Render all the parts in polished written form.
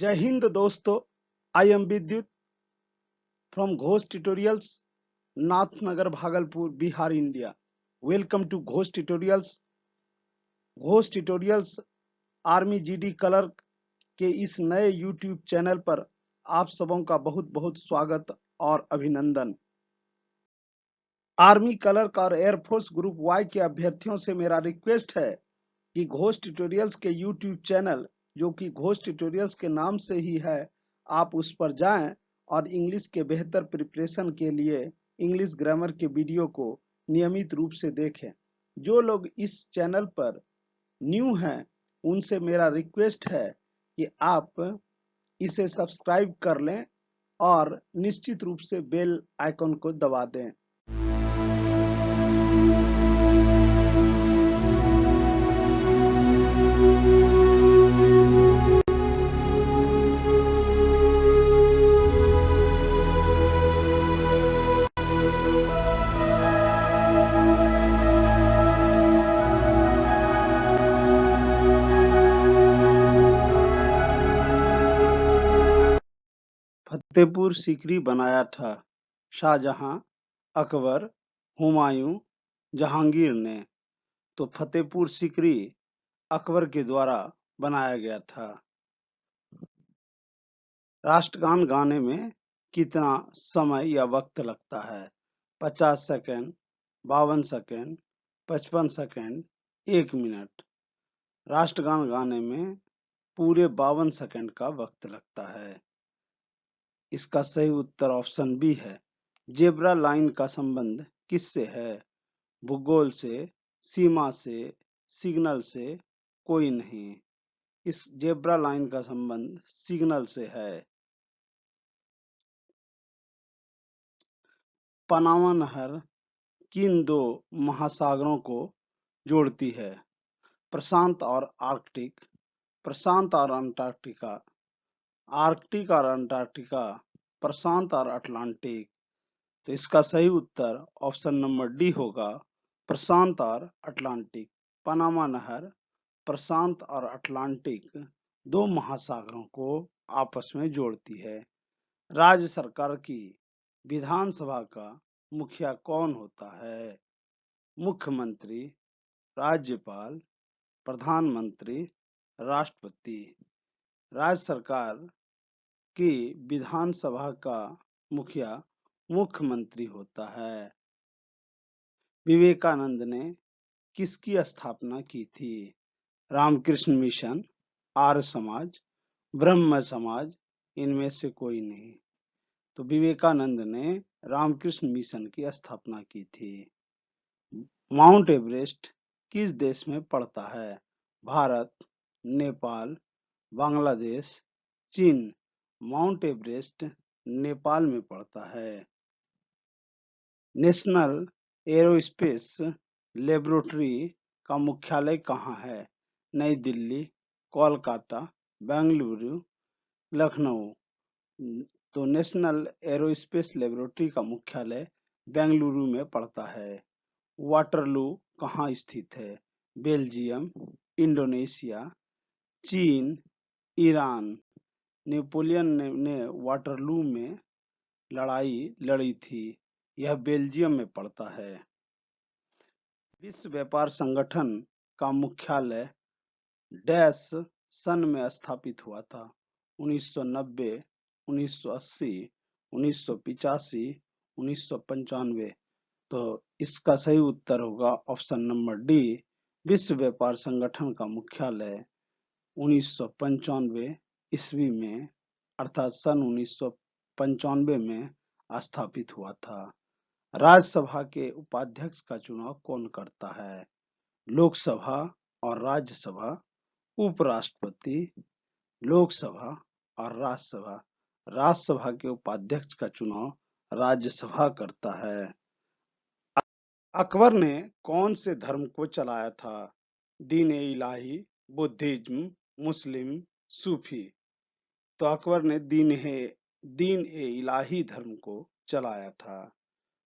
जय हिंद दोस्तों, I am Vidyut from Ghosh tutorials, Nathnagar, Bhagalpur, Bihar, India. Welcome to Ghosh tutorials. Ghosh tutorials army GD clerk के इस नए यूट्यूब चैनल पर आप सबों का बहुत बहुत स्वागत और अभिनंदन। आर्मी क्लर्क और एयरफोर्स ग्रुप वाई के अभ्यर्थियों से मेरा रिक्वेस्ट है कि घोष ट्यूटोरियल्स के यूट्यूब चैनल, जो कि घोष ट्यूटोरियल्स के नाम से ही है, आप उस पर जाएं और इंग्लिश के बेहतर प्रिपरेशन के लिए इंग्लिश ग्रामर के वीडियो को नियमित रूप से देखें। जो लोग इस चैनल पर न्यू हैं, उनसे मेरा रिक्वेस्ट है कि आप इसे सब्सक्राइब कर लें और निश्चित रूप से बेल आइकन को दबा दें। फतेहपुर सीकरी बनाया था शाहजहां, अकबर, हुमायूं, जहांगीर ने। तो फतेहपुर सीकरी अकबर के द्वारा बनाया गया था। राष्ट्रगान गाने में कितना समय या वक्त लगता है? 50 सेकंड, 52 सेकंड, 55 सेकंड, 1 मिनट। राष्ट्रगान गाने में पूरे 52 सेकंड का वक्त लगता है। इसका सही उत्तर ऑप्शन बी है। जेब्रा लाइन का संबंध किससे है? भूगोल से, सीमा से, सिग्नल से? कोई नहीं। इस जेब्रा लाइन का संबंध सिग्नल से है। पनामा नहर किन दो महासागरों को जोड़ती है? प्रशांत और आर्कटिक, प्रशांत और अंटार्कटिका, आर्कटिक और अंटार्कटिका, प्रशांत और अटलांटिक? तो इसका सही उत्तर ऑप्शन नंबर डी होगा, प्रशांत और अटलांटिक। पनामा नहर प्रशांत और अटलांटिक दो महासागरों को आपस में जोड़ती है। राज्य सरकार की विधानसभा का मुखिया कौन होता है? मुख्यमंत्री, राज्यपाल, प्रधानमंत्री, राष्ट्रपति? राज्य सरकार की विधानसभा का मुखिया मुख्यमंत्री होता है। विवेकानंद ने किसकी स्थापना की थी? रामकृष्ण मिशन, आर्य समाज, ब्रह्म समाज? इनमें से कोई नहीं। तो विवेकानंद ने रामकृष्ण मिशन की स्थापना की थी। माउंट एवरेस्ट किस देश में पड़ता है? भारत, नेपाल, बांग्लादेश, चीन? माउंट एवरेस्ट नेपाल में पड़ता है। नेशनल एरोस्पेस लेबोरेटरी का मुख्यालय कहाँ है? नई दिल्ली, कोलकाता, बेंगलुरु, लखनऊ? तो नेशनल एरोस्पेस लेबोरेटरी का मुख्यालय बेंगलुरु में पड़ता है। वाटरलू कहाँ स्थित है? बेल्जियम, इंडोनेशिया, चीन, ईरान? नेपोलियन ने वाटरलू में लड़ाई लड़ी थी। यह बेल्जियम में पड़ता है। विश्व व्यापार संगठन का मुख्यालय डैश सन में स्थापित हुआ था? 1990, 1980, 1985, 1995? तो इसका सही उत्तर होगा ऑप्शन नंबर डी। विश्व व्यापार संगठन का मुख्यालय 1995 ईस्वी में, अर्थात सन 1995 में स्थापित हुआ था। राज्यसभा के उपाध्यक्ष का चुनाव कौन करता है? लोकसभा और राज्यसभा? उपराष्ट्रपति? लोकसभा और राज्यसभा? राज्यसभा के उपाध्यक्ष का चुनाव राज्यसभा करता है। अकबर ने कौन से धर्म को चलाया था? दीन-ए-इलाही, बुद्धिज्म, मुस्लिम, सूफी? तो अकबर ने दीन-ए-इलाही धर्म को चलाया था।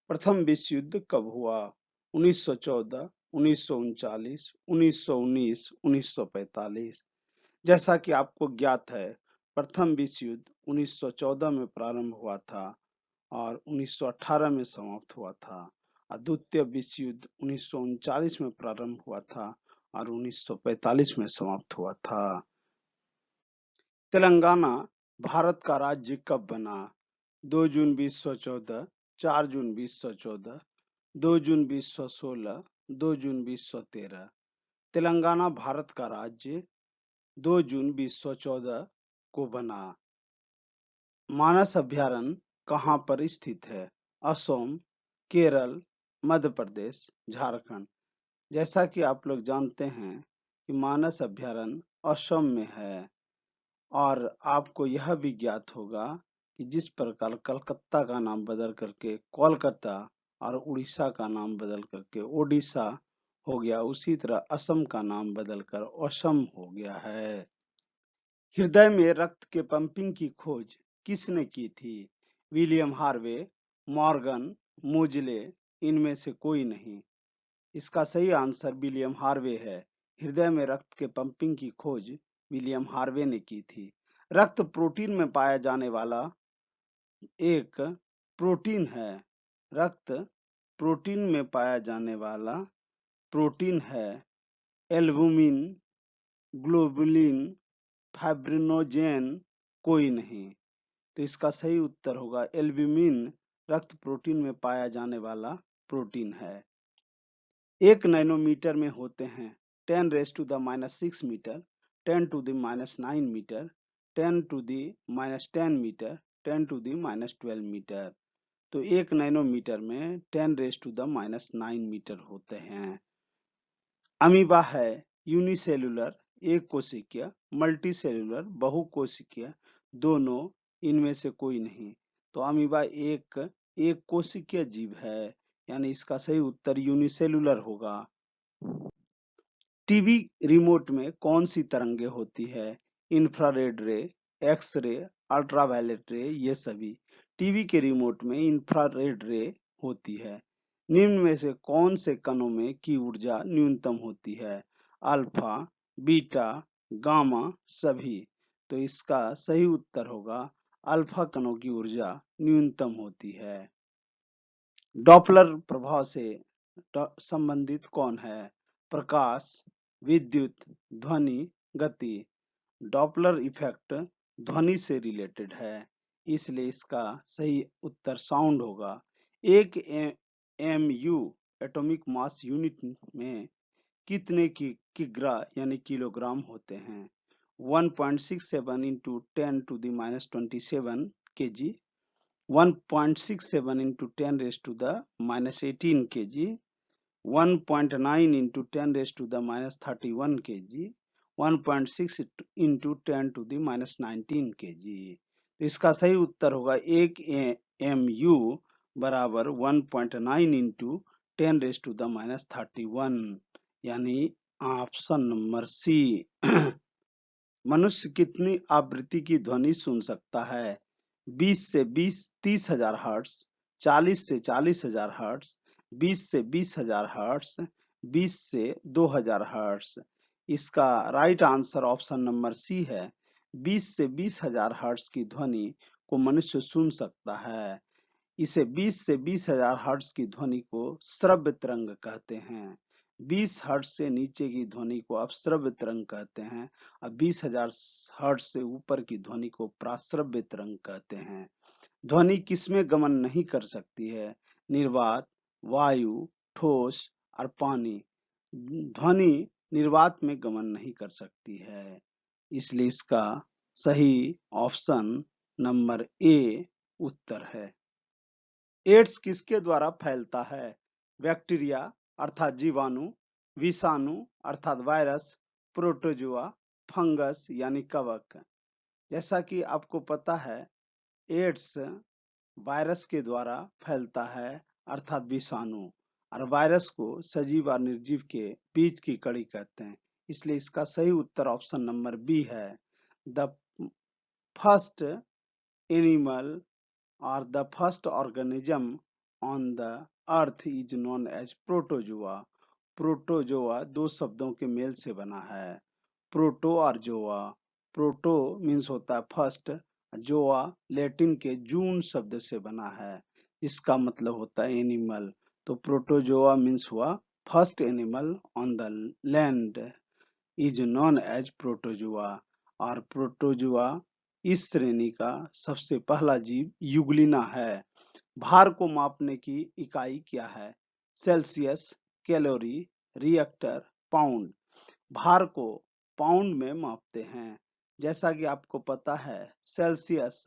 प्रथम विश्व युद्ध कब हुआ? 1914, 1939, 1919, 1945? जैसा कि आपको ज्ञात है, प्रथम विश्व युद्ध 1914 में प्रारंभ हुआ था और 1918 में समाप्त हुआ था और द्वितीय विश्व युद्ध 1939 में प्रारंभ हुआ था और 1945 में समाप्त हुआ था। तेलंगाना भारत का राज्य कब बना? 2 जून 2014, 4 जून 2014, 2 जून 2016, 2 जून 2013। तेलंगाना भारत का राज्य 2 जून 2014 को बना। मानस अभयारण्य कहाँ पर स्थित है? असम, केरल, मध्य प्रदेश, झारखंड। जैसा कि आप लोग जानते हैं कि मानस अभयारण्य असम में है और आपको यह भी ज्ञात होगा कि जिस प्रकार कलकत्ता का नाम बदल करके कोलकाता और उड़ीसा का नाम बदल करके ओडिशा हो गया, उसी तरह असम का नाम बदलकर असम हो गया है। हृदय में रक्त के पंपिंग की खोज किसने की थी? विलियम हार्वे, मॉर्गन, मोजले, इनमें से कोई नहीं। इसका सही आंसर विलियम हार्वे है। हृदय में रक्त के पंपिंग की खोज विलियम हार्वे ने की थी। रक्त प्रोटीन में पाया जाने वाला एक प्रोटीन है। रक्त प्रोटीन में पाया जाने वाला प्रोटीन है एल्बुमिन, ग्लोबुलिन, फाइब्रिनोजेन, कोई नहीं। तो इसका सही उत्तर होगा एल्ब्यूमिन। रक्त प्रोटीन में पाया जाने वाला प्रोटीन है। 1 नैनोमीटर में होते हैं 10⁻⁻⁶ मीटर, 10⁻⁹ मीटर, 10⁻⁻10 मीटर, 10⁻12 मीटर। तो 1 नैनोमीटर में 10⁻⁹ मीटर होते हैं। अमीबा है यूनिसेलुलर एक कोशिकीय, मल्टीसेलुलर बहुकोशिकीय, दोनों, इनमें से कोई नहीं। तो अमीबा एक कोशिकीय जीव है, यानी इसका सही उत्तर यूनिसेलुलर होगा। टीवी रिमोट में कौन सी तरंगे होती है? इंफ्रारेड रे, एक्स रे, अल्ट्रावायलेट रे, ये सभी। टीवी के रिमोट में इंफ्रारेड रे होती है। निम्न में से कौन से कणों में की ऊर्जा न्यूनतम होती है? अल्फा, बीटा, गामा, सभी। तो इसका सही उत्तर होगा अल्फा कणों की ऊर्जा न्यूनतम होती है। डॉपलर प्रभाव से संबंधित कौन है? प्रकाश, विद्युत, ध्वनि, गति। डॉपलर इफेक्ट ध्वनि से रिलेटेड है, इसलिए इसका सही उत्तर साउंड होगा। एक एमयू एटॉमिक मास यूनिट में कितने किग्रा यानी किलोग्राम होते हैं? 1.67 into 10⁻⁻27 kg, 1.67 into 10 raised to the minus 18 kg, 1.9 into 10 raised to the minus 31 kg, 1.6 into 10 to the minus 19 kg। तो इसका सही उत्तर होगा 1 mu बराबर 1.9 into 10 raised to the minus 31, यानी ऑप्शन नंबर सी। मनुष्य कितनी आवृत्ति की ध्वनि सुन सकता है? 20 से 30 हजार हर्ट्ज, 40 से 40 हजार हर्ट्ज, 20 से 20 हजार हर्ट्ज, 20 से 2000 हर्ट्ज। इसका right answer option number C है। 20 से 20 हजार हर्ट्ज की ध्वनि को मनुष्य सुन सकता है। इसे 20 से 20 हजार हर्ट्ज की ध्वनि को श्रव्य तरंग कहते हैं। 20 हर्ट्ज से नीचे की ध्वनि को अपश्रव्य तरंग कहते हैं और 20,000 हर्ट्ज से ऊपर की ध्वनि को प्राश्रव्य तरंग कहते हैं। ध्वनि किसमें गमन नहीं कर सकती है? निर्वात, वायु, ठोस और पानी। ध्वनि निर्वात में गमन नहीं कर सकती है, इसलिए इसका सही ऑप्शन नंबर ए उत्तर है। एड्स किसके द्वारा फैलता है? बैक्टीरिया अर्थात जीवाणु, विषाणु अर्थात वायरस, प्रोटोजुआ, फंगस यानी कवक। जैसा कि आपको पता है एड्स वायरस के द्वारा फैलता है अर्थात विषाणु, और वायरस को सजीव और निर्जीव के बीच की कड़ी कहते हैं, इसलिए इसका सही उत्तर ऑप्शन नंबर बी है। The first animal or the first organism on the earth is known as protozoa। Protozoa दो शब्दों के मेल से बना है, प्रोटो और जोआ। प्रोटो मीन्स होता है फर्स्ट, जोआ लैटिन के जून शब्द से बना है, इसका मतलब होता है एनिमल। तो प्रोटोजोआ मीन्स हुआ first animal on the land is known as protozoa, और प्रोटोजुआ इस श्रेणी का सबसे पहला जीव युगलिना है। भार को मापने की इकाई क्या है? Celsius, calorie, reactor, pound. भार को पाउंड में मापते हैं। जैसा कि आपको पता है सेल्सियस,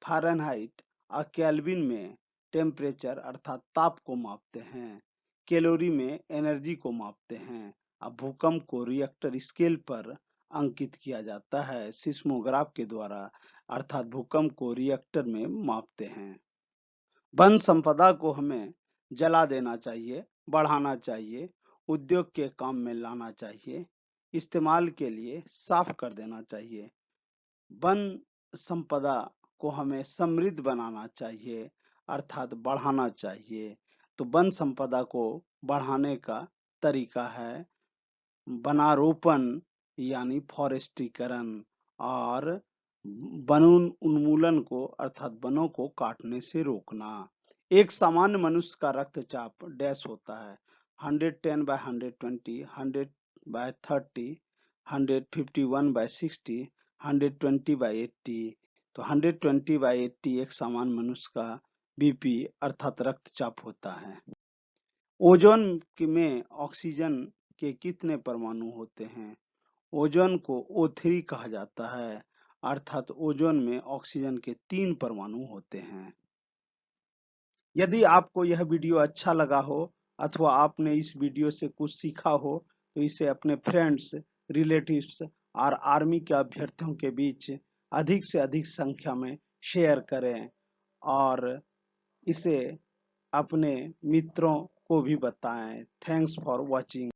फ़ारेनहाइट और केल्विन में टेम्परेचर अर्थात ताप को मापते हैं। कैलोरी में एनर्जी को मापते हैं। अब भूकंप को रिएक्टर स्केल पर अंकित किया जाता है सिस्मोग्राफ के द्वारा, अर्थात भूकंप को रिएक्टर में मापते हैं। वन संपदा को हमें जला देना चाहिए, बढ़ाना चाहिए, उद्योग के काम में लाना चाहिए, इस्तेमाल के लिए साफ कर देना चाहिए। वन संपदा को हमें समृद्ध बनाना चाहिए, अर्थात बढ़ाना चाहिए। तो वन संपदा को बढ़ाने का तरीका है वनारोपण यानी फॉरेस्टीकरण, और वन उन्मूलन को अर्थात वनों को काटने से रोकना। एक सामान्य मनुष्य का रक्तचाप डैश होता है 110/120, 100/30, 151/60, 120/80। तो 120/80 एक सामान्य मनुष्य का बीपी अर्थात रक्तचाप होता है। ओजोन में ऑक्सीजन के कितने परमाणु होते हैं? ओजोन को O3 कहा जाता है, अर्थात ओजोन में ऑक्सीजन के 3 परमाणु होते हैं। यदि आपको यह वीडियो अच्छा लगा हो अथवा आपने इस वीडियो से कुछ सीखा हो तो इसे अपने फ्रेंड्स, रिलेटिव्स और आर्मी के अभ्यर्थियों के बीच अधिक से अधिक संख्या में शेयर करें, और इसे अपने मित्रों को भी बताएं। Thanks for watching.